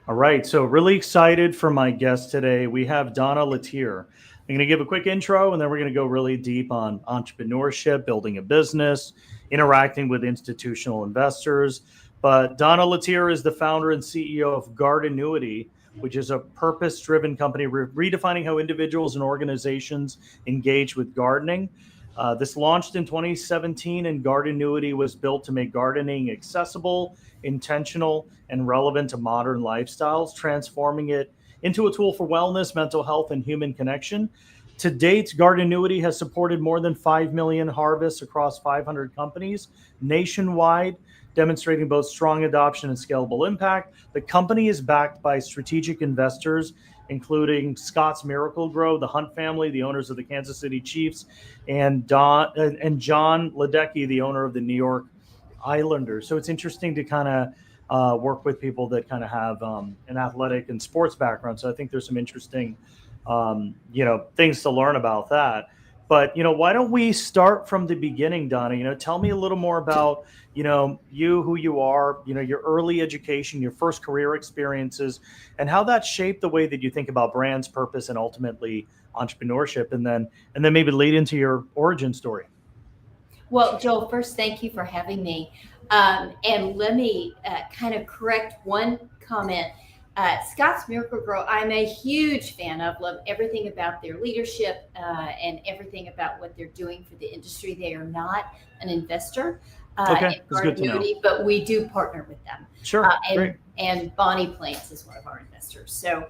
All right, so really excited for my guest today. We have Donna Letier. I'm going to give a quick intro and then we're going to go really deep on entrepreneurship, building a business, interacting with institutional investors. But Donna Letier is the founder and CEO of Gardenuity, which is a purpose driven company redefining how individuals and organizations engage with gardening. This launched in 2017, and Gardenuity was built to make gardening accessible, intentional, and relevant to modern lifestyles, transforming it into a tool for wellness, mental health, and human connection. To date, Gardenuity has supported more than 5 million harvests across 500 companies nationwide, demonstrating both strong adoption and scalable impact. The company is backed by strategic investors, including Scott's Miracle Grow, the Hunt family, the owners of the Kansas City Chiefs, and John Ledecky, the owner of the New York Islanders. So it's interesting to kind of work with people that kind of have an athletic and sports background. So I think there's some interesting, things to learn about that. But, why don't we start from the beginning, Donna? Tell me a little more about, you, who you are, your early education, your first career experiences, and how that shaped the way that you think about brands, purpose, and ultimately entrepreneurship, and then maybe lead into your origin story. Well, Joel, first, thank you for having me. And let me kind of correct one comment. Scott's Miracle Grow, I'm a huge fan of, love everything about their leadership and everything about what they're doing for the industry. They are not an investor Okay, in it's good to know. Gardenuity, but we do partner with them. Sure, great. And Bonnie Plants is one of our investors. So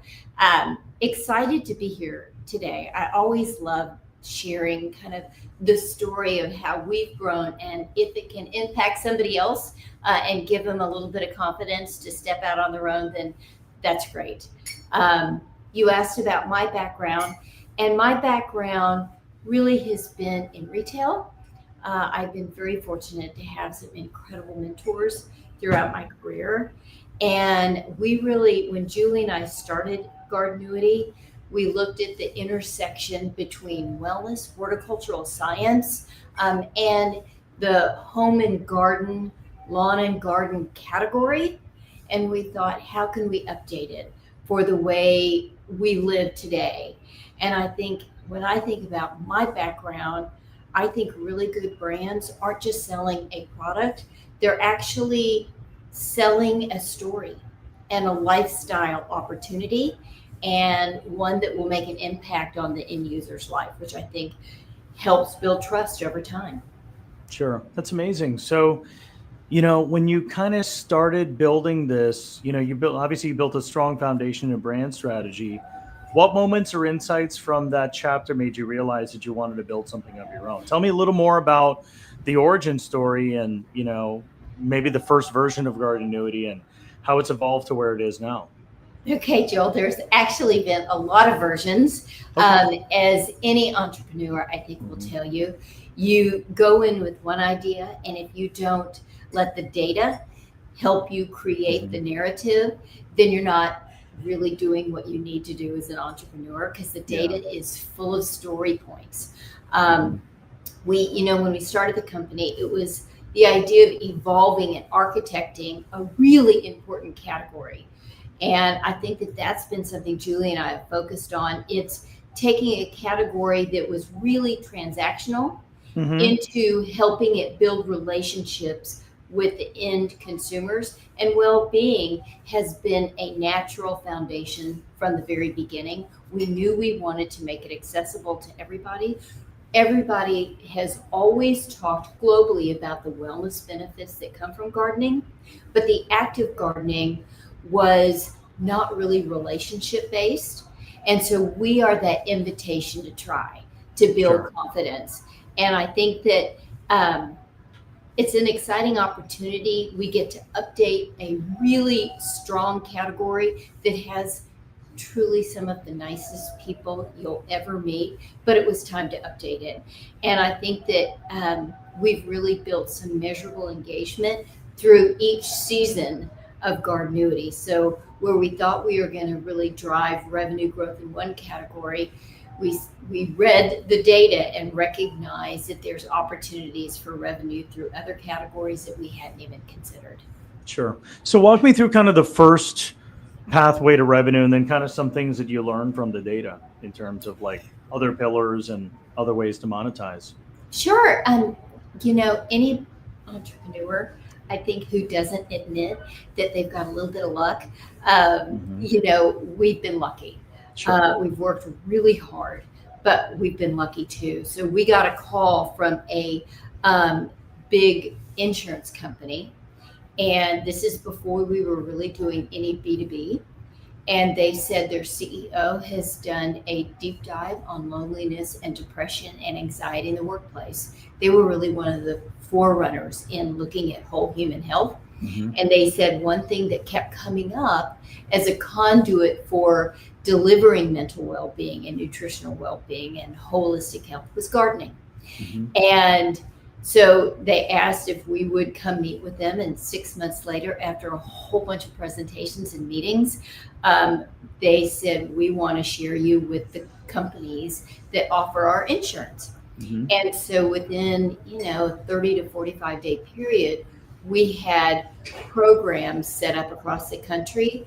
excited to be here today. I always love sharing kind of the story of how we've grown, and if it can impact somebody else and give them a little bit of confidence to step out on their own, then that's great. You asked about my background, and my background really has been in retail. I've been very fortunate to have some incredible mentors throughout my career. And we really, when Julie and I started Gardenuity, we looked at the intersection between wellness, horticultural science, and the home and garden, lawn and garden category. And we thought, how can we update it for the way we live today? And I think when I think about my background, I think really good brands aren't just selling a product, they're actually selling a story and a lifestyle opportunity, and one that will make an impact on the end user's life, which I think helps build trust over time. Sure. That's amazing. So, when you kind of started building this, you built a strong foundation and brand strategy. What moments or insights from that chapter made you realize that you wanted to build something of your own? Tell me a little more about the origin story and, maybe the first version of Gardenuity and how it's evolved to where it is now. Okay, Joel, there's actually been a lot of versions. Okay. As any entrepreneur, I think will Mhm. tell you, you go in with one idea, and if you don't let the data help you create the Mhm. narrative, then you're not really doing what you need to do as an entrepreneur, because the Yeah. data is full of story points. Mhm. Um, when we started the company, it was the idea of evolving and architecting a really important category. And I think that that's been something Julie and I have focused on. It's taking a category that was really transactional Mhm. into helping it build relationships with the end consumers. And well-being has been a natural foundation from the very beginning. We knew we wanted to make it accessible to everybody. Everybody has always talked globally about the wellness benefits that come from gardening, but the active gardening was not really relationship based. And so we are that invitation to try to build Sure. confidence. And I think that it's an exciting opportunity. We get to update a really strong category that has truly some of the nicest people you'll ever meet, but it was time to update it. And I think that we've really built some measurable engagement through each season of Gardenuity. So where we thought we were going to really drive revenue growth in one category, we read the data and recognized that there's opportunities for revenue through other categories that we hadn't even considered. Sure. So walk me through kind of the first pathway to revenue, and then kind of some things that you learn from the data in terms of like other pillars and other ways to monetize. Sure. Any entrepreneur, I think, who doesn't admit that they've got a little bit of luck, Hmm. we've been lucky. Sure. We've worked really hard, but we've been lucky too. So we got a call from a big insurance company, and this is before we were really doing any B2B. And they said their CEO has done a deep dive on loneliness and depression and anxiety in the workplace. They were really one of the forerunners in looking at whole human health. Hmm. And they said one thing that kept coming up as a conduit for delivering mental well-being and nutritional well-being and holistic health was gardening. Hmm. And so they asked if we would come meet with them. And 6 months later, after a whole bunch of presentations and meetings, they said, we want to share you with the companies that offer our insurance. Hmm. And so within, a 30 to 45 day period, we had programs set up across the country.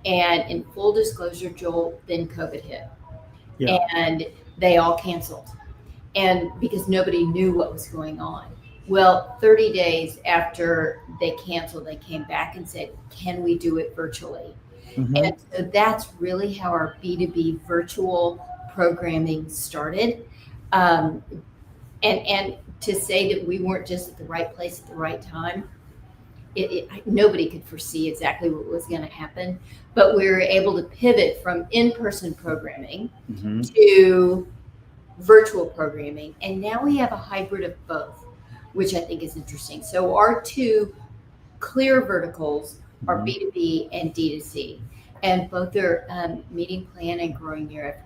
And in full disclosure, Joel, then COVID hit. Yeah. And they all canceled. And because nobody knew what was going on. Well, 30 days after they canceled, they came back and said, can we do it virtually? Hmm. And so that's really how our B2B virtual programming started. Um, and to say that we weren't just at the right place at the right time, nobody could foresee exactly what was going to happen. But we were able to pivot from in-person programming Hmm. to virtual programming. And now we have a hybrid of both, which I think is interesting. So our two clear verticals are Hmm. B2B and D2C. And both are meeting plan and growing year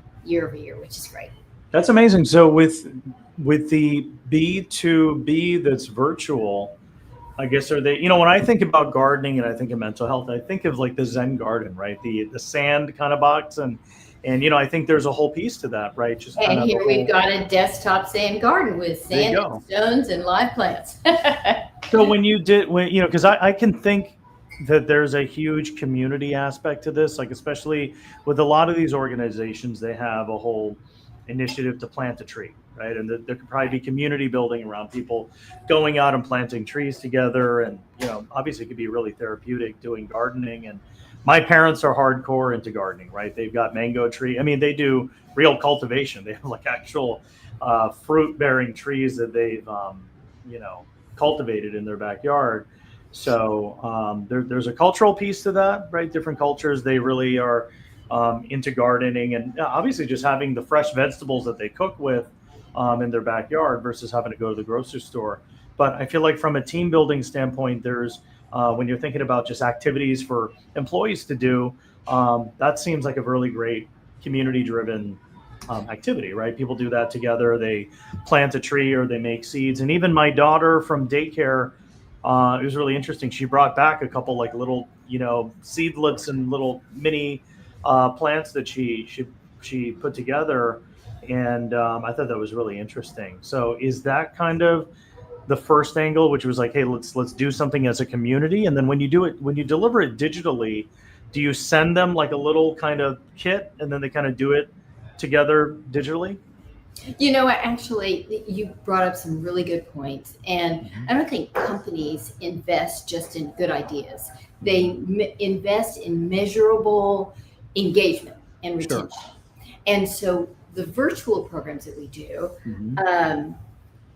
over year, which is great. That's amazing. So with the B2B that's virtual, I guess are they, when I think about gardening and I think of mental health, I think of like the Zen garden, right? The sand kind of box, and I think there's a whole piece to that, right? Just kind And of the here we've whole. got a desktop sand garden with There you sand and go. stones and live plants. So when because I can think that there's a huge community aspect to this, like especially with a lot of these organizations, they have a whole initiative to plant a tree, right? And there could probably be community building around people going out and planting trees together, and obviously it could be really therapeutic doing gardening. And my parents are hardcore into gardening, right? They've got mango tree. I mean, they do real cultivation. They have like actual fruit bearing trees that they've you know cultivated in their backyard. So there's a cultural piece to that, right? Different cultures, they really are into gardening, and obviously just having the fresh vegetables that they cook with in their backyard versus having to go to the grocery store. But I feel like from a team building standpoint, there's when you're thinking about just activities for employees to do, that seems like a really great community driven activity, right? People do that together. They plant a tree or they make seeds. And even my daughter from daycare, it was really interesting. She brought back a couple like little, seedlets and little mini plants that she put together, and I thought that was really interesting. So, is that kind of the first angle, which was like, hey, let's do something as a community, and then when you deliver it digitally, do you send them like a little kind of kit, and then they kind of do it together digitally? Actually, you brought up some really good points. And Hmm. I don't think companies invest just in good ideas, they Hmm. invest in measurable engagement and Sure. retention. And so the virtual programs that we do, Hmm. um,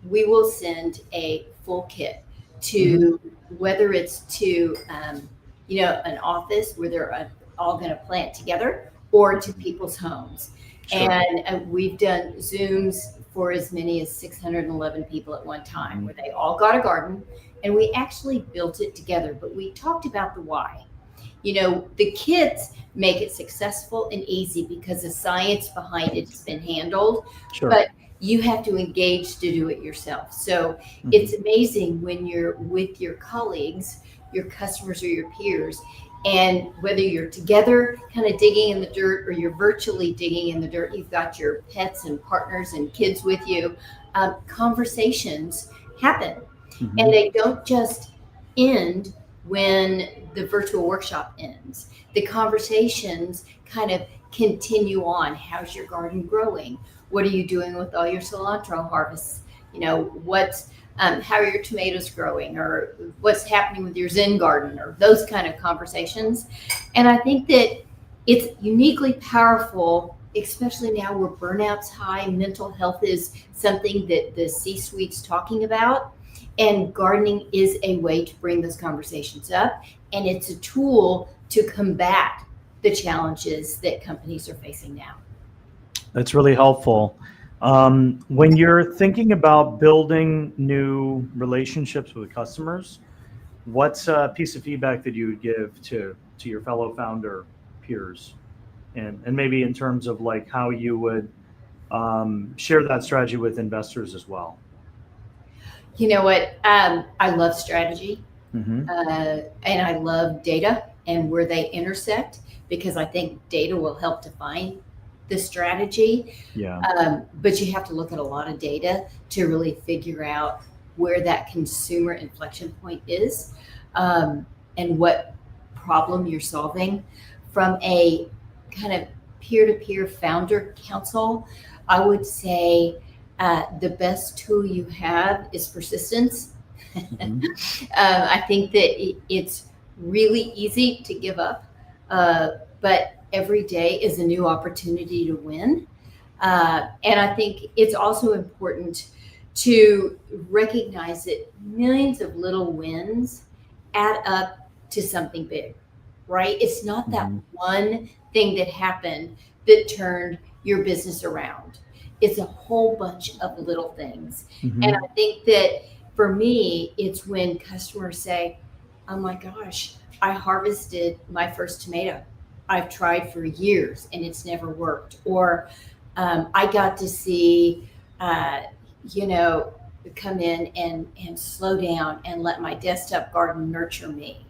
we will send a full kit Hmm. to whether it's to an office where they're all going to plant together, or to Hmm. people's homes. Sure. And we've done Zooms for as many as 611 people at one time, Hmm. where they all got a garden, and we actually built it together. But we talked about the why. The kids make it successful and easy because the science behind it has been handled, Sure. but you have to engage to do it yourself. So Hmm. it's amazing when you're with your colleagues, your customers, or your peers, and whether you're together kind of digging in the dirt or you're virtually digging in the dirt, you've got your pets and partners and kids with you, conversations happen. And Hmm. they don't just end when the virtual workshop ends. The conversations kind of continue on. How's your garden growing? What are you doing with all your cilantro harvests? How are your tomatoes growing, or what's happening with your Zen garden, or those kind of conversations. And I think that it's uniquely powerful, especially now where burnout's high, mental health is something that the C-suite's talking about. And gardening is a way to bring those conversations up. And it's a tool to combat the challenges that companies are facing now. That's really helpful. When you're thinking about building new relationships with customers, what's a piece of feedback that you would give to your fellow founder peers, and maybe in terms of like how you would share that strategy with investors as well? You know what? I love strategy, Mm-hmm. and I love data and where they intersect, because I think data will help define the strategy. Yeah. But you have to look at a lot of data to really figure out where that consumer inflection point is, and what problem you're solving. From a kind of peer-to-peer founder council, I would say the best tool you have is persistence. Mm-hmm. I think that it's really easy to give up, but every day is a new opportunity to win. And I think it's also important to recognize that millions of little wins add up to something big, right? It's not that Mm-hmm. one thing that happened that turned your business around. It's a whole bunch of little things. And Mm-hmm. I think that for me, it's when customers say, oh my gosh, I harvested my first tomato. I've tried for years and it's never worked. Or I got to see, uh, you know, come in and slow down and let my desktop garden nurture me.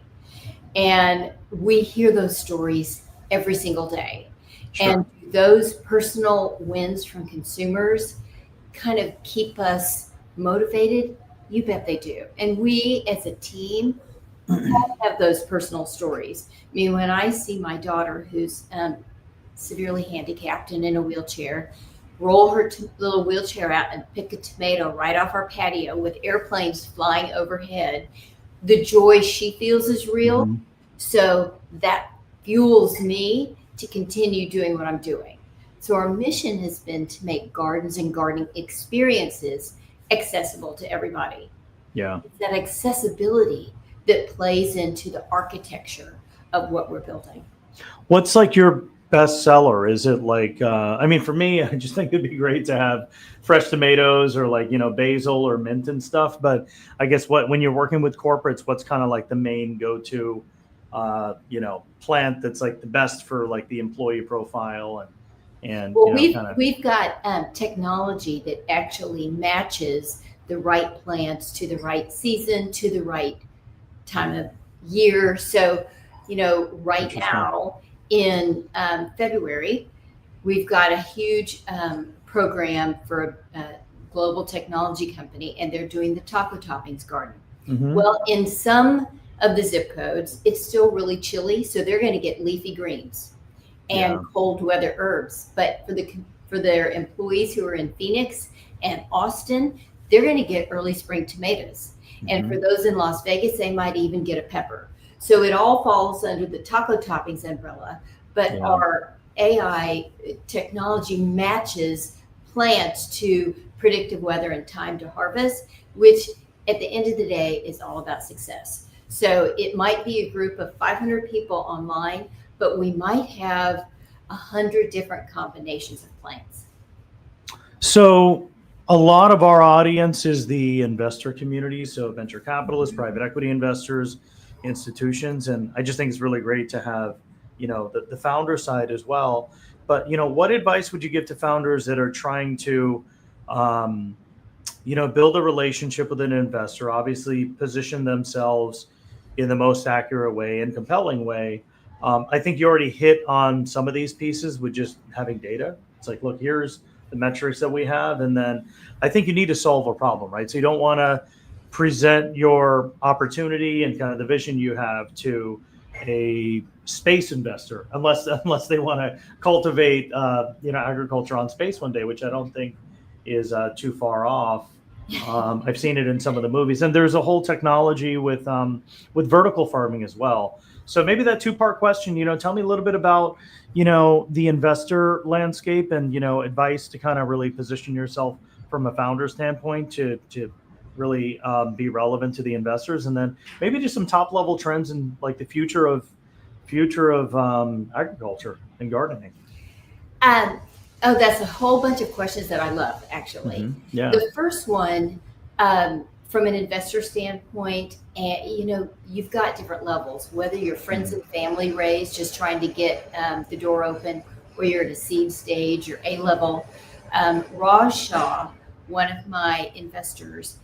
And we hear those stories every single day. And Sure. those personal wins from consumers kind of keep us motivated. You bet they do. And we as a team have those personal stories. I mean, when I see my daughter, who's severely handicapped and in a wheelchair, roll her little wheelchair out and pick a tomato right off our patio with airplanes flying overhead, the joy she feels is real. Mm-hmm. So that fuels me to continue doing what I'm doing. So our mission has been to make gardens and gardening experiences accessible to everybody. Yeah. It's that accessibility that plays into the architecture of what we're building. What's like your best seller? Is it like, I mean, for me, I just think it'd be great to have fresh tomatoes or like, basil or mint and stuff. But I guess when you're working with corporates, what's kind of like the main go-to, plant that's like the best for like the employee profile and Well, kind of. we've got technology that actually matches the right plants to the right season to the right time of year. So, right Interesting. now in February, we've got a huge program for a global technology company, and they're doing the taco toppings garden. Mm-hmm. Well, in some of the zip codes, it's still really chilly, so they're going to get leafy greens and Yeah. cold weather herbs. But for their employees who are in Phoenix and Austin, they're going to get early spring tomatoes. And Mm-hmm. for those in Las Vegas, they might even get a pepper. So it all falls under the taco toppings umbrella. But Yeah. our AI technology matches plants to predictive weather and time to harvest, which at the end of the day is all about success. So it might be a group of 500 people online, but we might have 100 different combinations of plants. So a lot of our audience is the investor community, so venture capitalists, private equity investors, institutions, and I just think it's really great to have, the founder side as well. But what advice would you give to founders that are trying to, um, build a relationship with an investor, obviously position themselves in the most accurate way and compelling way? I think you already hit on some of these pieces with just having data. It's like, look, here's the metrics that we have. And then I think you need to solve a problem, right? So you don't want to present your opportunity and kind of the vision you have to a space investor, unless they want to cultivate agriculture on space one day, which I don't think is too far off. I've seen it in some of the movies, and there's a whole technology with vertical farming as well. So maybe that two-part question, tell me a little bit about, the investor landscape and, advice to kind of really position yourself from a founder standpoint to really be relevant to the investors, and then maybe just some top level trends in like the future of agriculture and gardening. Oh, that's a whole bunch of questions that I love, actually. Mm-hmm. Yeah. The first one, from an investor standpoint, and you've got different levels, whether you're friends and family raised, just trying to get the door open, or you're at a seed stage or A level. Raj Shah, one of my investors,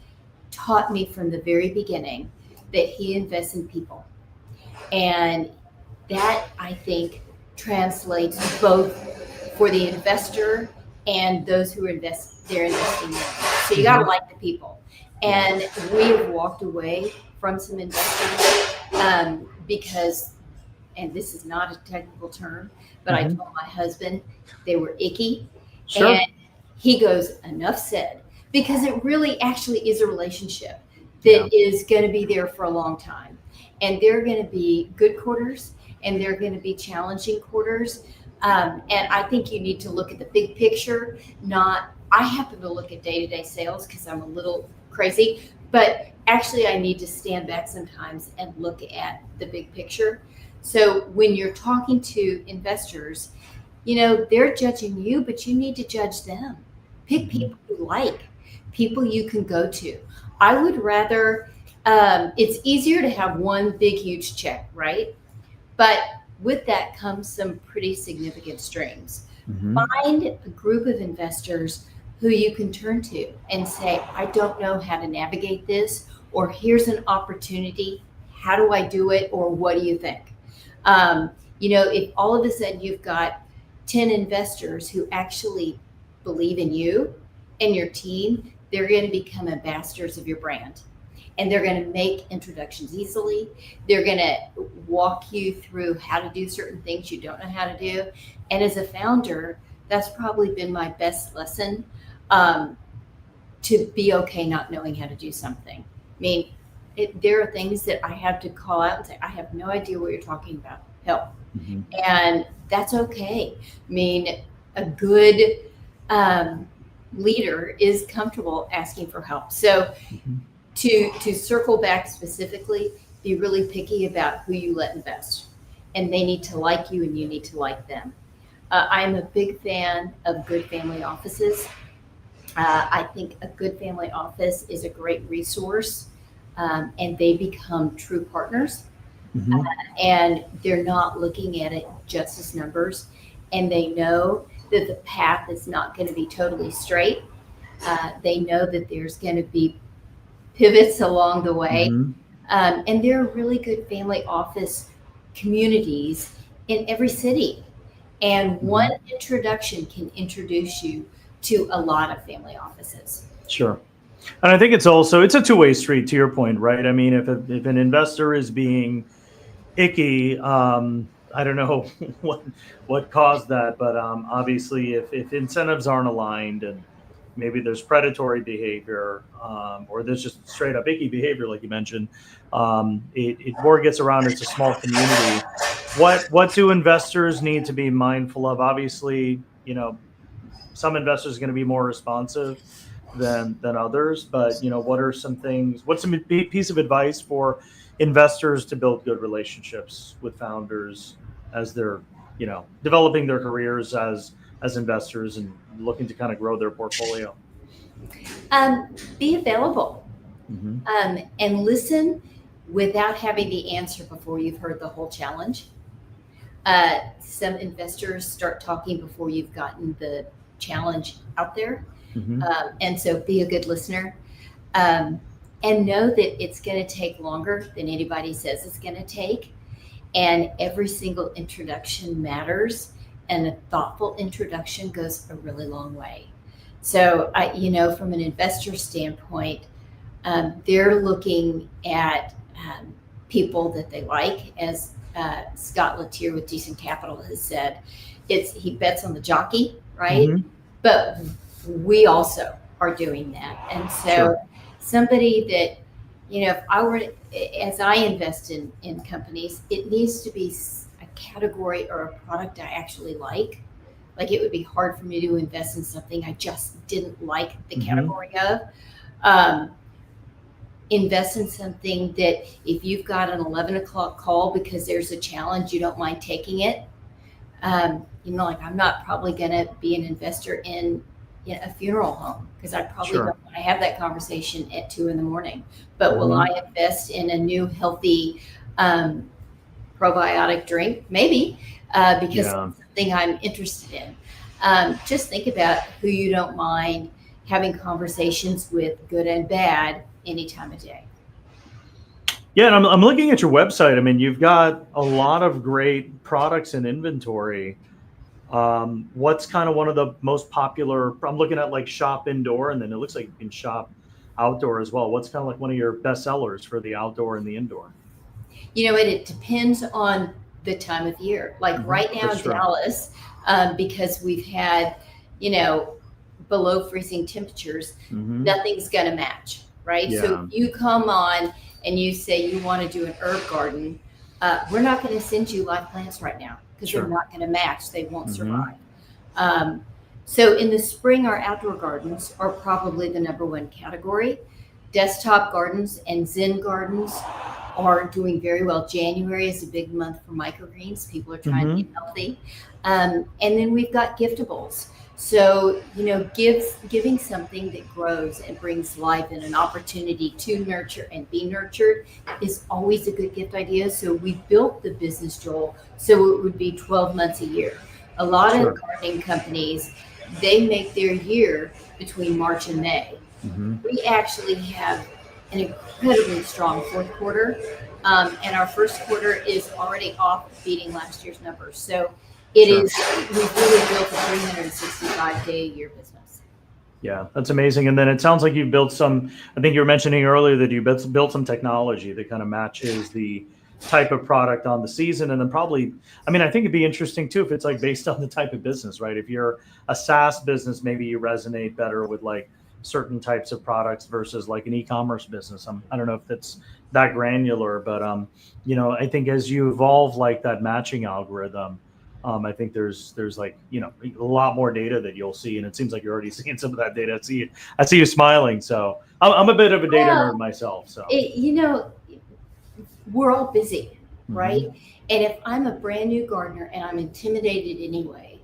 taught me from the very beginning that he invests in people. And that, I think, translates both for the investor and those who they're investing in. So you got to like the people. And we have walked away from some investors because, and this is not a technical term, but I told my husband they were icky. Sure. And he goes, enough said, because it really actually is a relationship that is going to be there for a long time. And they're going to be good quarters and they're going to be challenging quarters. And I think you need to look at the big picture, I happen to look at day-to-day sales because I'm a little crazy, but actually I need to stand back sometimes and look at the big picture. So when you're talking to investors, they're judging you, but you need to judge them. Pick people you like, people you can go to. I would rather, it's easier to have one big, huge check, right? But with that comes some pretty significant strings. Find a group of investors who you can turn to and say, I don't know how to navigate this, or here's an opportunity. How do I do it? Or what do you think? If all of a sudden you've got 10 investors who actually believe in you and your team, they're going to become ambassadors of your brand. And they're going to make introductions easily. They're going to walk you through how to do certain things you don't know how to do. And as a founder, that's probably been my best lesson, to be okay not knowing how to do something. I mean, there are things that I have to call out and say, I have no idea what you're talking about. Help. And that's okay. I mean, a good leader is comfortable asking for help. So to circle back specifically, be really picky about who you let invest. And they need to like you and you need to like them. I'm a big fan of good family offices. I think a good family office is a great resource, and they become true partners. And they're not looking at it just as numbers. And they know that the path is not going to be totally straight. They know that there's going to be pivots along the way. And there are really good family office communities in every city. And one introduction can introduce you to a lot of family offices. Sure. And I think it's a two-way street, to your point, right? I mean, if an investor is being icky, I don't know what caused that, but obviously if incentives aren't aligned and maybe there's predatory behavior, or there's just straight up icky behavior, like you mentioned, it more gets around. It's a small community. What do investors need to be mindful of? Obviously, some investors are going to be more responsive than others, but what are some things? What's some piece of advice for investors to build good relationships with founders as they're developing their careers as investors and looking to kind of grow their portfolio? Be available, and listen without having the answer before you've heard the whole challenge. Some investors start talking before you've gotten the challenge out there. And so be a good listener, and know that it's going to take longer than anybody says it's going to take. And every single introduction matters, and a thoughtful introduction goes a really long way. So, from an investor standpoint, they're looking at people that they like, as Scott Letier with Decent Capital has said. He bets on the jockey, right? Mm-hmm. But we also are doing that. And so Sure. somebody that, if I were as I invest in companies, it needs to be a category or a product I actually like. Like, it would be hard for me to invest in something I just didn't like the Mm-hmm. category of. Invest in something that if you've got an 11 o'clock call because there's a challenge, you don't mind taking it. Like, I'm not probably going to be an investor in a funeral home because I probably Sure. don't want to have that conversation at 2 a.m. But will Mhm. I invest in a new healthy probiotic drink? Maybe, because Yeah. it's something I'm interested in. Just think about who you don't mind having conversations with, good and bad, any time of day. Yeah, and I'm looking at your website. I mean, you've got a lot of great products in inventory. What's kind of one of the most popular? I'm looking at like shop indoor, and then it looks like you can shop outdoor as well. What's kind of like one of your best sellers for the outdoor and the indoor? It depends on the time of year. Like right now That's in true. Dallas, because we've had, below freezing temperatures, Hmm. nothing's going to match, right? So Yeah, if you come on and you say you want to do an herb garden, we're not going to send you live plants right now because they're sure. not going to match. They won't Hmm. survive. Um, so in the spring, our outdoor gardens are probably the number one category. Desktop gardens and Zen gardens are doing very well. January is a big month for microgreens. People are trying to Hmm. get healthy. And then we've got giftables. So, giving something that grows and brings life and an opportunity to nurture and be nurtured is always a good gift idea. So we built the business, Joel, so it would be 12 months a year. A lot of Sure. gardening companies, they make their year between March and May. Hmm. We actually have an incredibly strong fourth quarter, and our first quarter is already off beating last year's numbers. So Sure. we've really built a 365-day-a-year business. Yeah, that's amazing. And then it sounds like you've built some. I think you were mentioning earlier that you built some technology that kind of matches the type of product on the season, and then probably. I mean, I think it'd be interesting too if it's like based on the type of business, right? If you're a SaaS business, maybe you resonate better with like certain types of products versus like an e-commerce business. I don't know if that's that granular, but I think as you evolve like that matching algorithm. I think there's like a lot more data that you'll see, and it seems like you're already seeing some of that data. I see you smiling, so I'm a bit of a data nerd Well, myself. So it, you know, we're all busy, right? hmm And if I'm a brand new gardener and I'm intimidated anyway,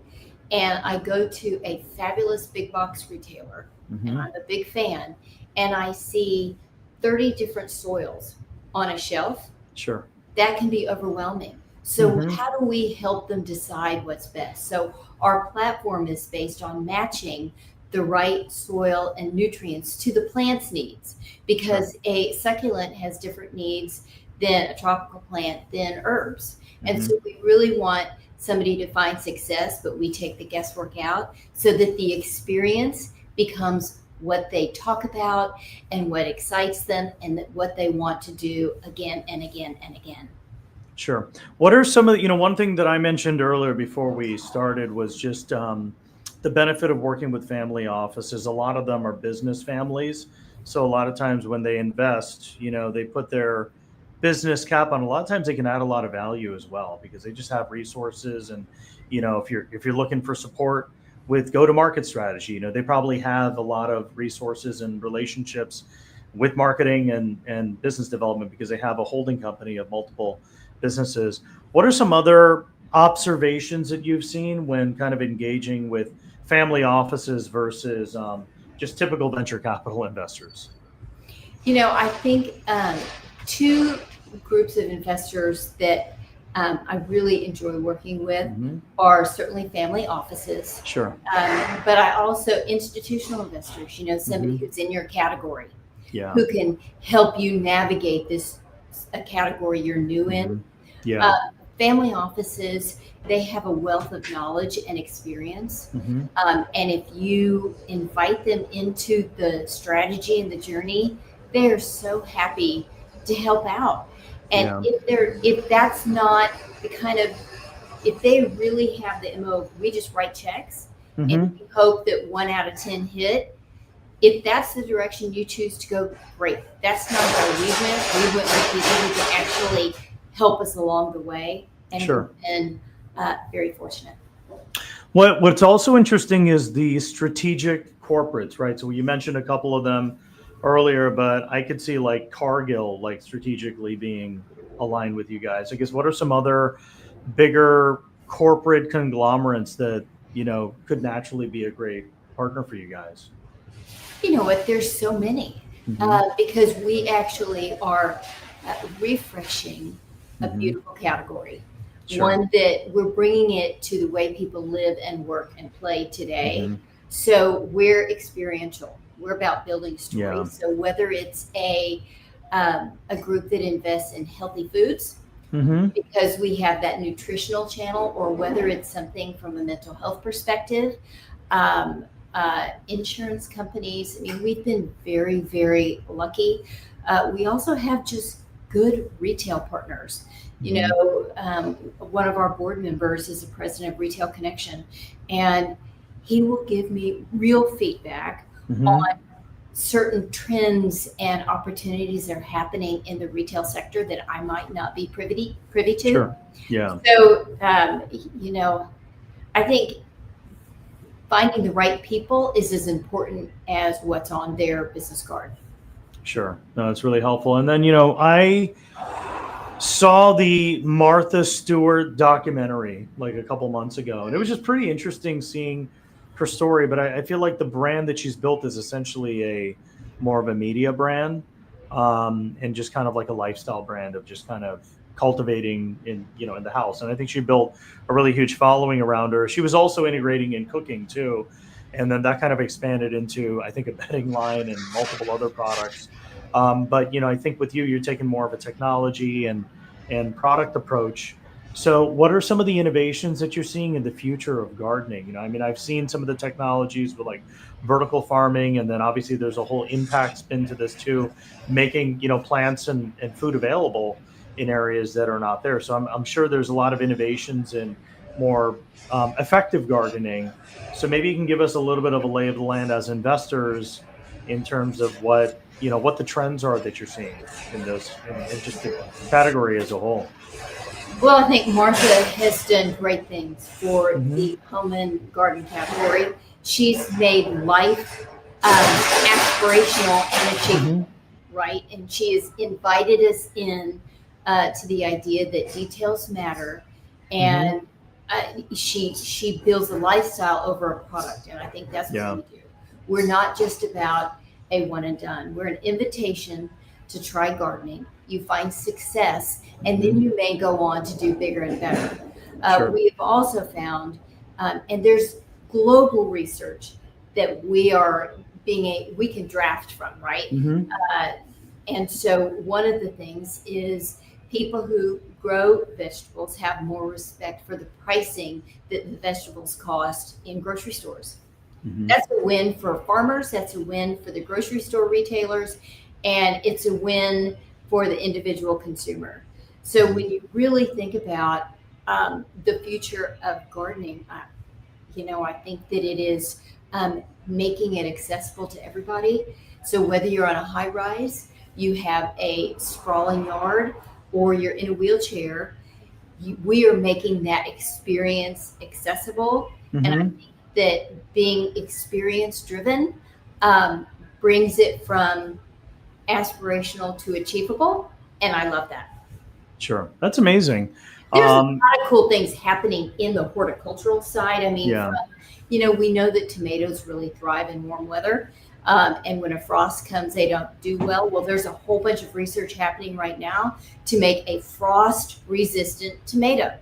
and I go to a fabulous big box retailer, and hmm I'm a big fan, and I see 30 different soils on a shelf, sure. that can be overwhelming. So, Hmm. how do we help them decide what's best? So, our platform is based on matching the right soil and nutrients to the plant's needs Sure. because a succulent has different needs than a tropical plant, than herbs. And Hmm. so, we really want somebody to find success, but we take the guesswork out so that the experience becomes what they talk about and what excites them and what they want to do again and again and again. Sure. What are some of one thing that I mentioned earlier before we started was just the benefit of working with family offices. A lot of them are business families. So a lot of times when they invest, they put their business cap on. A lot of times they can add a lot of value as well because they just have resources. And, if you're looking for support with go-to-market strategy, they probably have a lot of resources and relationships with marketing and business development because they have a holding company of multiple businesses. What are some other observations that you've seen when kind of engaging with family offices versus just typical venture capital investors? I think two groups of investors that I really enjoy working with Hmm. are certainly family offices, Sure. but I also institutional investors, somebody Hmm. who's in your category Yeah. who can help you navigate this a category you're new in. Hmm. Yeah. Uh, Family offices, they have a wealth of knowledge and experience. Hmm. And if you invite them into the strategy and the journey, they are so happy to help out. And Yeah. if that's not the kind of, if they really have the MO, we just write checks and Hmm. we hope that 1 out of 10 hit. If that's the direction you choose to go, great. That's not how we went. We went with people who can actually help us along the way, and Sure. we've been very fortunate. What's also interesting is the strategic corporates, right? So you mentioned a couple of them earlier, but I could see like Cargill, like strategically being aligned with you guys. I guess what are some other bigger corporate conglomerates that, could naturally be a great partner for you guys? You know what? There's so many Hmm. because we actually are refreshing a Hmm. beautiful category, Sure. one that we're bringing it to the way people live and work and play today. Hmm. So we're experiential. We're about building Yeah. stories. So whether it's a group that invests in healthy foods Hmm. because we have that nutritional channel, or whether it's something from a mental health perspective, um, insurance companies. I mean, we've been very, very lucky. We also have just good retail partners. Hmm. One of our board members is the president of Retail Connection, and he will give me real feedback Hmm. on certain trends and opportunities that are happening in the retail sector that I might not be privy to. Sure. Yeah. So, I think finding the right people is as important as what's on their business card. Sure. No, it's really helpful. And then, I saw the Martha Stewart documentary like a couple months ago, and it was just pretty interesting seeing her story. But I feel like the brand that she's built is essentially a more of a media brand, and just kind of like a lifestyle brand of just kind of cultivating in the house. And I think she built a really huge following around her. She was also integrating in cooking too, and then that kind of expanded into, I think, a bedding line and multiple other products. But I think with you, you're taking more of a technology and product approach. So, what are some of the innovations that you're seeing in the future of gardening? I mean, I've seen some of the technologies with like vertical farming, and then obviously there's a whole impact spin to this too, making plants and food available in areas that are not there. So, I'm sure there's a lot of innovations in more effective gardening. So maybe you can give us a little bit of a lay of the land as investors in terms of what the trends are that you're seeing in this and just the category as a whole. Well, I think Martha has done great things for Hmm. the home and garden category. She's made life aspirational and Hmm. achievable, right? And she has invited us in to the idea that details matter, Hmm. and she builds a lifestyle over a product, and I think that's what Yeah. we do. We're not just about a one and done. We're an invitation to try gardening. You find success, and then Hmm. you may go on to do bigger and better. Sure. We have also found, and there's global research that we can draft from, right? Hmm. Uh, and so one of the things is people who grow vegetables have more respect for the pricing that the vegetables cost in grocery stores. Hmm. That's a win for farmers. That's a win for the grocery store retailers, and it's a win for the individual consumer. So when you really think about the future of gardening, I think that it is making it accessible to everybody. So whether you're on a high rise, you have a sprawling yard, or you're in a wheelchair, we are making that experience accessible. And I Hmm. think that being experience driven um, brings it from aspirational to achievable. And I love that. Sure. That's amazing. There's a Um, lot of cool things happening in the horticultural side. I mean, yeah. we know that tomatoes really thrive in warm weather. And when a frost comes, they don't do well. Well, there's a whole bunch of research happening right now to make a frost resistant tomato,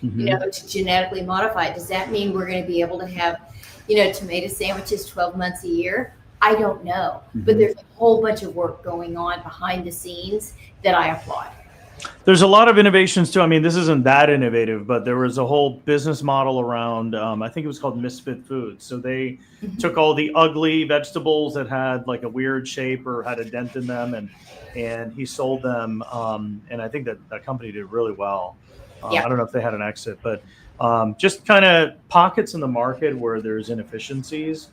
Hmm. to genetically modify it. Does that mean we're going to be able to have, tomato sandwiches 12 months a year? I don't know. But Hmm. there's a whole bunch of work going on behind the scenes that I applaud. There's a lot of innovations too. I mean, this isn't that innovative, but there was a whole business model around, I think it was called Misfit Foods. So they took all the ugly vegetables that had like a weird shape or had a dent in them, and he sold them. And I think that company did really well. Yeah. I don't know if they had an exit, but just kind of pockets in the market where there's inefficiencies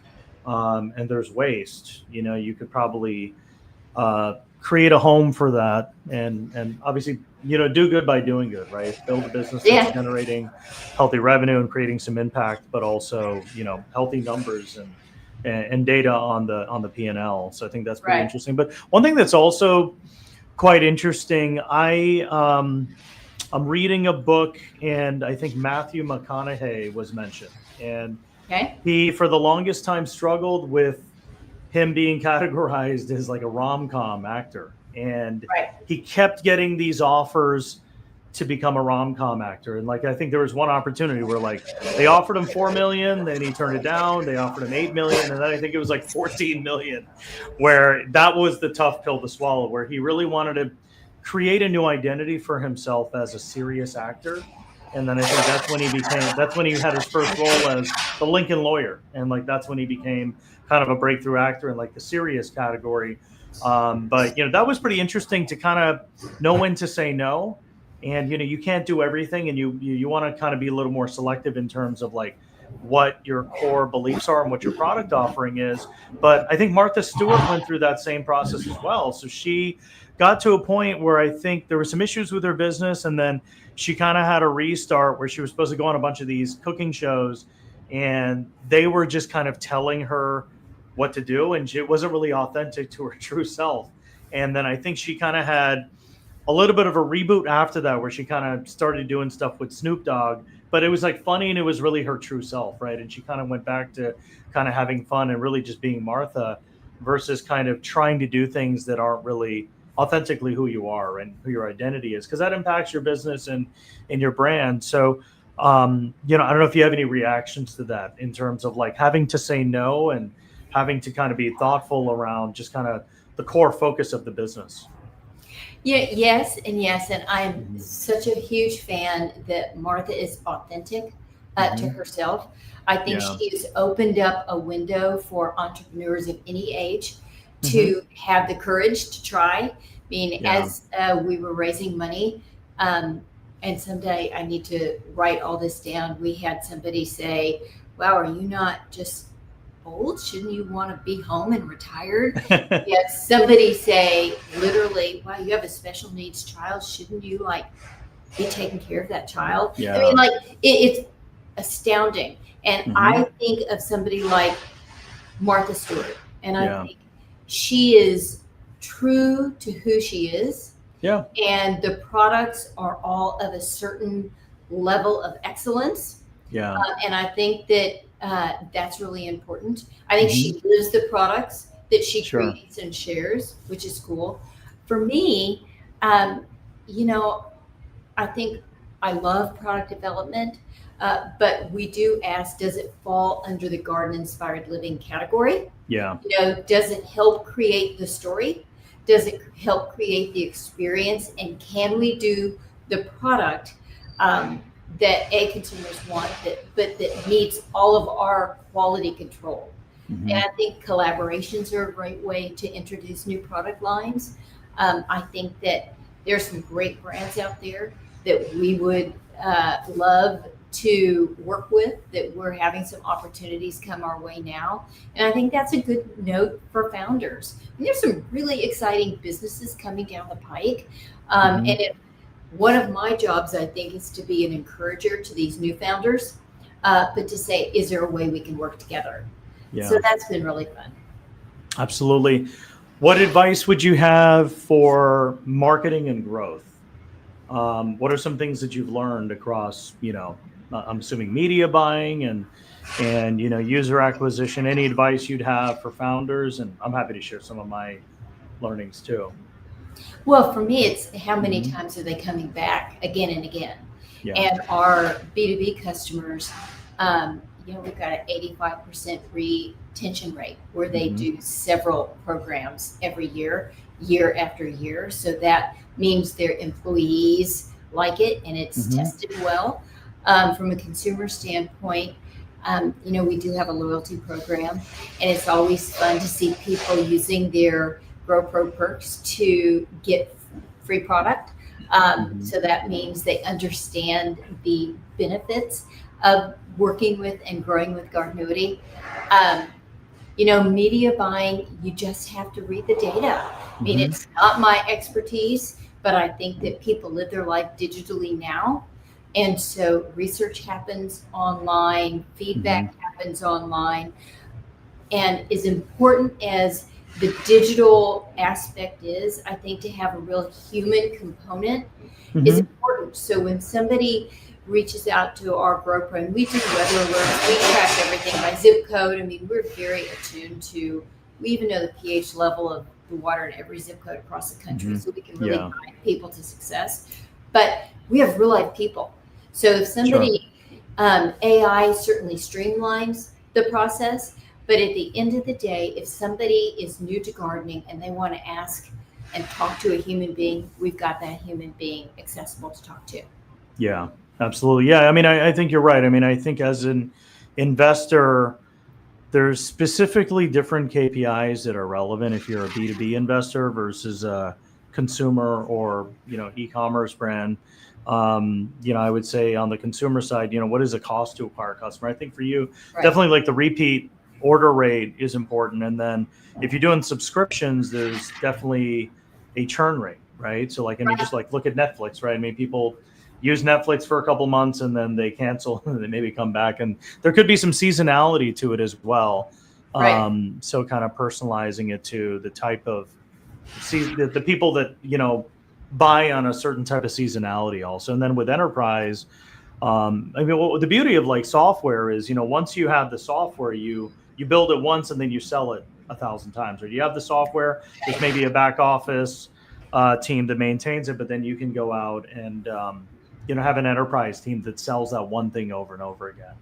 and there's waste. You could probably create a home for that, and obviously do good by doing good, right? Build a business that's Yeah. generating healthy revenue and creating some impact, but also healthy numbers and data on the P&L. So I think that's pretty Right. interesting. But one thing that's also quite interesting, I'm reading a book, and I think Matthew McConaughey was mentioned, and Okay. he for the longest time struggled with him being categorized as like a rom-com actor, and Right. he kept getting these offers to become a rom-com actor. And like I think there was one opportunity where like they offered him 4 million, then he turned it down, they offered him 8 million, and then I think it was like 14 million, where that was the tough pill to swallow, where he really wanted to create a new identity for himself as a serious actor. And then I think that's when he had his first role as the Lincoln lawyer, and like that's when he became kind of a breakthrough actor in like the serious category. But that was pretty interesting to kind of know when to say no, and you can't do everything, and you want to kind of be a little more selective in terms of like what your core beliefs are and what your product offering is. But I think Martha Stewart went through that same process as well. So she got to a point where I think there were some issues with her business, and then she kind of had a restart where she was supposed to go on a bunch of these cooking shows, and they were just kind of telling her what to do, and it wasn't really authentic to her true self. And then I think she kind of had a little bit of a reboot after that, where she kind of started doing stuff with Snoop Dogg, but it was like funny, and it was really her true self, right? And she kind of went back to kind of having fun and really just being Martha, versus kind of trying to do things that aren't really authentically who you are and who your identity is, because that impacts your business and your brand. So I don't know if you have any reactions to that in terms of like having to say no and having to kind of be thoughtful around just kind of the core focus of the business. Yeah, yes, and I'm such a huge fan that Martha is authentic to herself. I think Yeah. she has opened up a window for entrepreneurs of any age to have the courage to try. I mean, Yeah. as we were raising money, and someday I need to write all this down. We had somebody say, "Wow, are you not just old? Shouldn't you want to be home and retired?" Yes, somebody say literally, "Wow, you have a special needs child. Shouldn't you like be taking care of that child?" I Yeah. mean, like it's astounding. And I Mhm. think of somebody like Martha Stewart, and I Yeah. think she is true to who she is, Yeah. and the products are all of a certain level of excellence. Yeah. And I think that that's really important. I think Mhm. she lives the products that she Sure. creates and shares, which is cool. For me, um, you know, I think I love product development, but we do ask, does it fall under the garden inspired living category? Yeah. Does it help create the story? Does it help create the experience? And can we do the product that consumers want, but that meets all of our quality control? And Mhm. I think collaborations are a great way to introduce new product lines. I think that there's some great brands out there that we would love to work with, that we're having some opportunities come our way now. And I think that's a good note for founders. And there's some really exciting businesses coming down the pike. Mhm. One of my jobs, I think, is to be an encourager to these new founders, but to say, is there a way we can work together? So Yeah. that's been really fun. Absolutely. What advice would you have for marketing and growth? What are some things that you've learned across, I'm assuming media buying and user acquisition? Any advice you'd have for founders? And I'm happy to share some of my learnings too. Well, for me, it's how many Mhm. times are they coming back again and again? Yeah. And our B2B customers, we've got an 85% retention rate where they Mhm. do several programs every year. year after year. So that means their employees like it and it's Mm-hmm. tested well. From a consumer standpoint, we do have a loyalty program, and it's always fun to see people using their GrowPro perks to get free product. Mm-hmm. So that means they understand the benefits of working with and growing with Gardenuity. Um, Media buying, you just have to read the data. I mean, Mm-hmm. it's not my expertise, but I think that people live their life digitally now. And so research happens online, Mm-hmm. feedback happens online. And as important as the digital aspect is, I think to have a real human component is Mm-hmm. important. So when somebody reaches out to our GrowPro, and we do weather alerts, we track everything by zip code. I mean, we're very attuned to, we even know the pH level of the water in every zip code across the country, Mm-hmm. so we can really Yeah. guide people to success. But we have real life people. So if Sure. somebody, AI certainly streamlines the process, but at the end of the day, if somebody is new to gardening and they want to ask and talk to a human being, we've got that human being accessible to talk to. Yeah, absolutely. Yeah, I mean, I think you're right. I mean, I think as an investor, there's specifically different KPIs that are relevant if you're a B2B investor versus a consumer or, e-commerce brand. I would say on the consumer side, what is the cost to acquire a customer? I think for you, Right. definitely like the repeat order rate is important. And then if you're doing subscriptions, there's definitely a churn rate, right? So like, I mean, just like look at Netflix, right? I mean, people use Netflix for a couple months and then they cancel and they maybe come back, and there could be some seasonality to it as well. Right. So kind of personalizing it to the type of the people that buy on a certain type of seasonality also. And then with enterprise, I mean, the beauty of like software is, once you have the software, you build it once and then you sell it 1,000 times. Or you have the software, there's maybe a back office team that maintains it, but then you can go out and have an enterprise team that sells that one thing over and over again.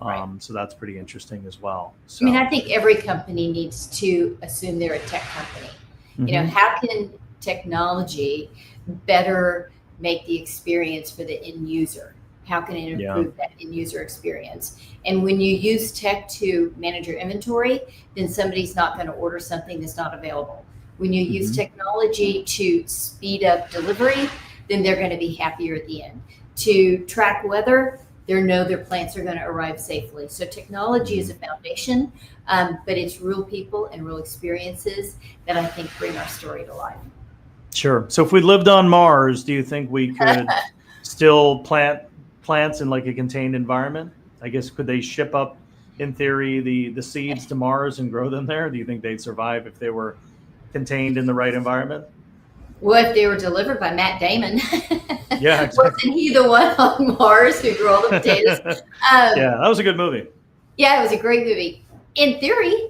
Right. So that's pretty interesting as well. I mean, So I think every company needs to assume they're a tech company. mhm. How can technology better make the experience for the end user? How can it improve that end user experience? And when you use tech to manage your inventory, then somebody's not going to order something that's not available. When you use technology to speed up delivery, then they're going to be happier at the end. To track weather, they know their plants are going to arrive safely. So technology is a foundation, but it's real people and real experiences that I think bring our story to life. Sure. So if we lived on Mars, do you think we could still plant plants in like a contained environment? I guess could they ship up, in theory, the seeds to Mars and grow them there? Do you think they'd survive if they were contained in the right environment? Well, if they were delivered by Matt Damon, Yeah, exactly. wasn't he the one on Mars who grew all the potatoes? Yeah, that was a good movie. Yeah, it was a great movie. In theory,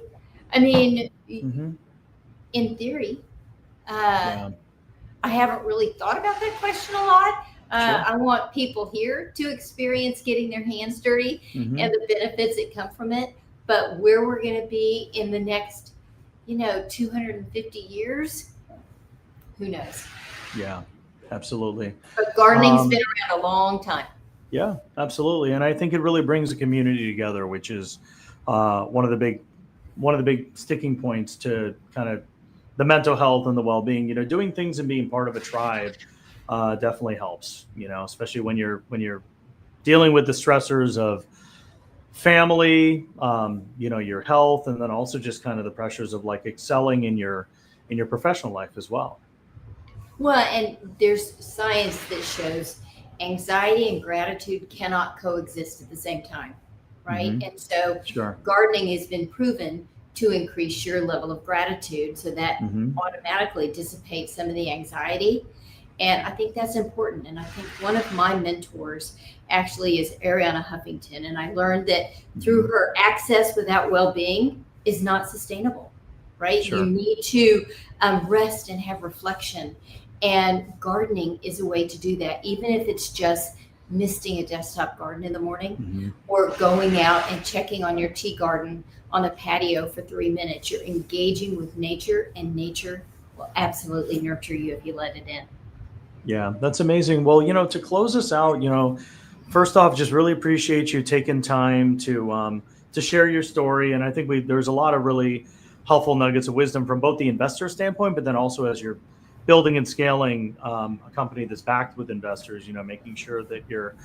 I mean, Mm-hmm. in theory, Yeah. I haven't really thought about that question a lot. Sure. I want people here to experience getting their hands dirty Mhm. and the benefits that come from it. But where we're going to be in the next, 250 years, who knows? Yeah, absolutely. But gardening's been around a long time. Yeah, absolutely. And I think it really brings the community together, which is one of the big sticking points to kind of the mental health and the well-being. Doing things and being part of a tribe definitely helps. Especially when you're dealing with the stressors of family, your health, and then also just kind of the pressures of like excelling in your professional life as well. Well, and there's science that shows anxiety and gratitude cannot coexist at the same time, right? Mhm. And so Sure. gardening has been proven to increase your level of gratitude so that Mhm. automatically dissipates some of the anxiety. And I think that's important. And I think one of my mentors actually is Ariana Huffington. And I learned that through her access without well-being is not sustainable, right? Sure. You need to rest and have reflection. And gardening is a way to do that, even if it's just misting a desktop garden in the morning Mhm. or going out and checking on your tea garden on the patio for 3 minutes. You're engaging with nature, and nature will absolutely nurture you if you let it in. Yeah, that's amazing. Well, to close us out, first off, just really appreciate you taking time to share your story. And I think there's a lot of really helpful nuggets of wisdom from both the investor standpoint, but then also as you're building and scaling a company that's backed with investors, making sure that you're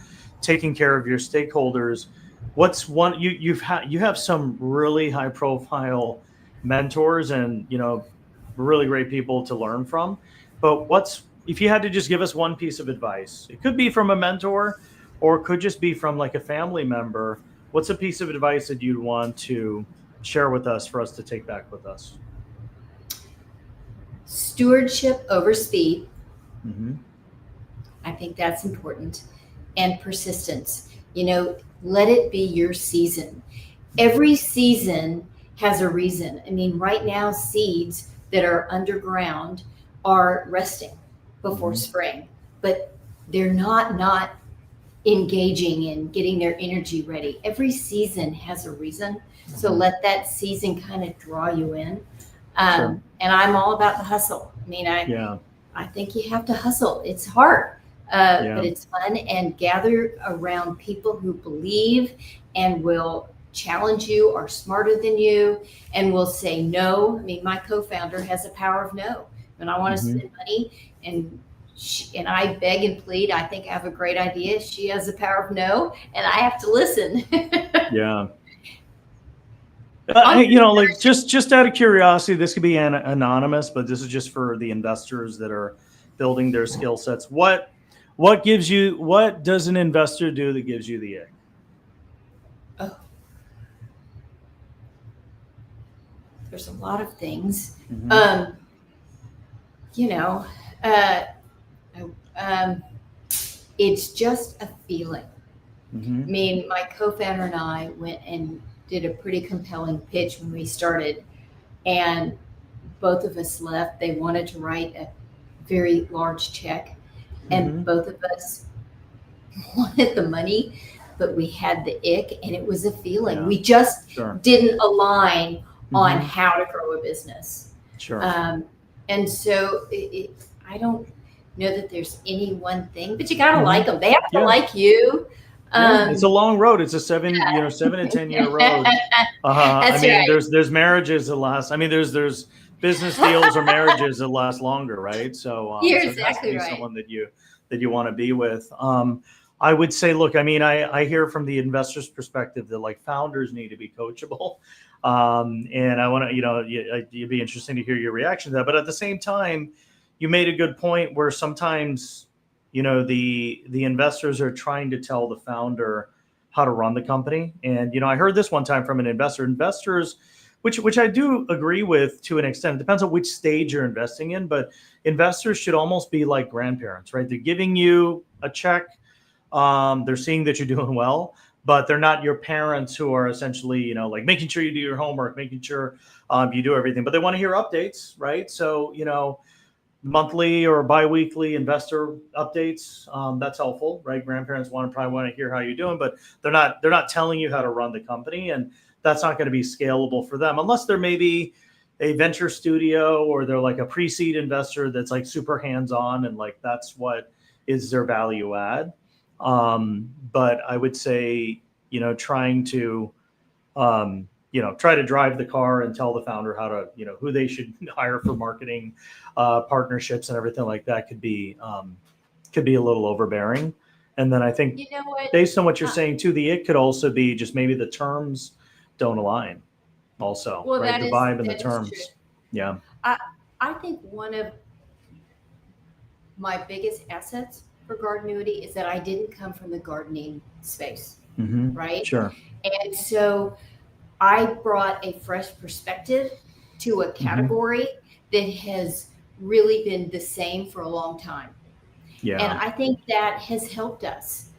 taking care of your stakeholders. What's one you have some really high profile mentors and really great people to learn from. But if you had to just give us one piece of advice, it could be from a mentor or it could just be from like a family member. What's a piece of advice that you'd want to share with us for us to take back with us? Stewardship over speed. Mm-hmm. I think that's important. And persistence. Let it be your season. Every season has a reason. I mean, right now, seeds that are underground are resting before spring, but they're not engaging and getting their energy ready. Every season has a reason. So let that season kind of draw you in. Sure. And I'm all about the hustle. I mean, I think you have to hustle. It's hard, but it's fun. And gather around people who believe and will challenge you, are smarter than you, and will say no. I mean, my co-founder has a power of no. When I want to spend money and I beg and plead, I think I have a great idea. She has the power of no, and I have to listen. Yeah. Like just out of curiosity, this could be anonymous, but this is just for the investors that are building their skill sets. What does an investor do that gives you the ick? Oh, there's a lot of things. It's just a feeling. I mean, my co-founder and I went and did a pretty compelling pitch when we started, and both of us left. They wanted to write a very large check, and both of us wanted the money, but we had the ick, and it was a feeling. We just didn't align on how to grow a business. Sure. And so I don't know that there's any one thing, but you gotta like them. They have to like you. It's a long road. It's a 7 to 10 year road. I mean, there's marriages that last. I mean, there's business deals or marriages that last longer, right? So, You're so it has to exactly be right. someone that you want to be with. I would say, look, I mean, I hear from the investor's perspective that like founders need to be coachable. And I want to, it'd be interesting to hear your reaction to that. But at the same time, you made a good point where sometimes, the investors are trying to tell the founder how to run the company. And, I heard this one time from an investor. Investors, which I do agree with to an extent. It depends on which stage you're investing in, but investors should almost be like grandparents, right? They're giving you a check. They're seeing that you're doing well, but they're not your parents who are essentially, like making sure you do your homework, making sure you do everything, but they want to hear updates, right? So, monthly or biweekly investor updates, that's helpful, right? Grandparents probably want to hear how you're doing, but they're not telling you how to run the company, and that's not going to be scalable for them unless they're maybe a venture studio or they're like a pre-seed investor that's like super hands-on and like that's what is their value add. But I would say, trying to, try to drive the car and tell the founder how to, who they should hire for marketing, partnerships and everything like that could be a little overbearing. And then I think based on what you're saying too, it could also be just maybe the terms don't align also, right? The vibe and the terms. True. Yeah. I think one of my biggest assets for Gardenuity is that I didn't come from the gardening space, right? Sure. And so I brought a fresh perspective to a category that has really been the same for a long time. Yeah. And I think that has helped us,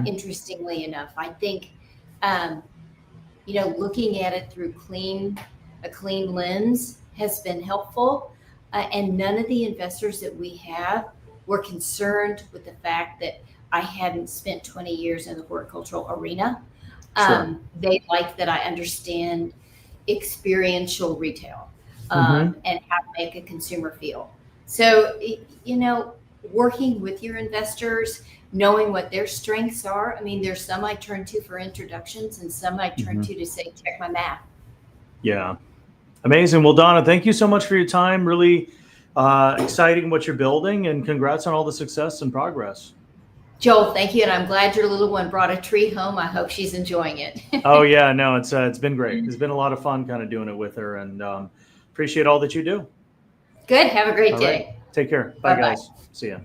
interestingly enough. I think, looking at it through a clean lens has been helpful. And none of the investors that we have were concerned with the fact that I hadn't spent 20 years in the horticultural arena. Sure. They like that I understand experiential retail. and how to make a consumer feel. So, working with your investors, knowing what their strengths are. I mean, there's some I turn to for introductions and some I turn to say, check my math. Yeah. Amazing. Well, Donna, thank you so much for your time. Really exciting what you're building, and congrats on all the success and progress. Joel, thank you. And I'm glad your little one brought a tree home. I hope she's enjoying it. Oh yeah, no, it's been great. It's been a lot of fun kind of doing it with her, and appreciate all that you do. Good. Have a great All day. right. Take care. Bye, Bye-bye. guys. See ya.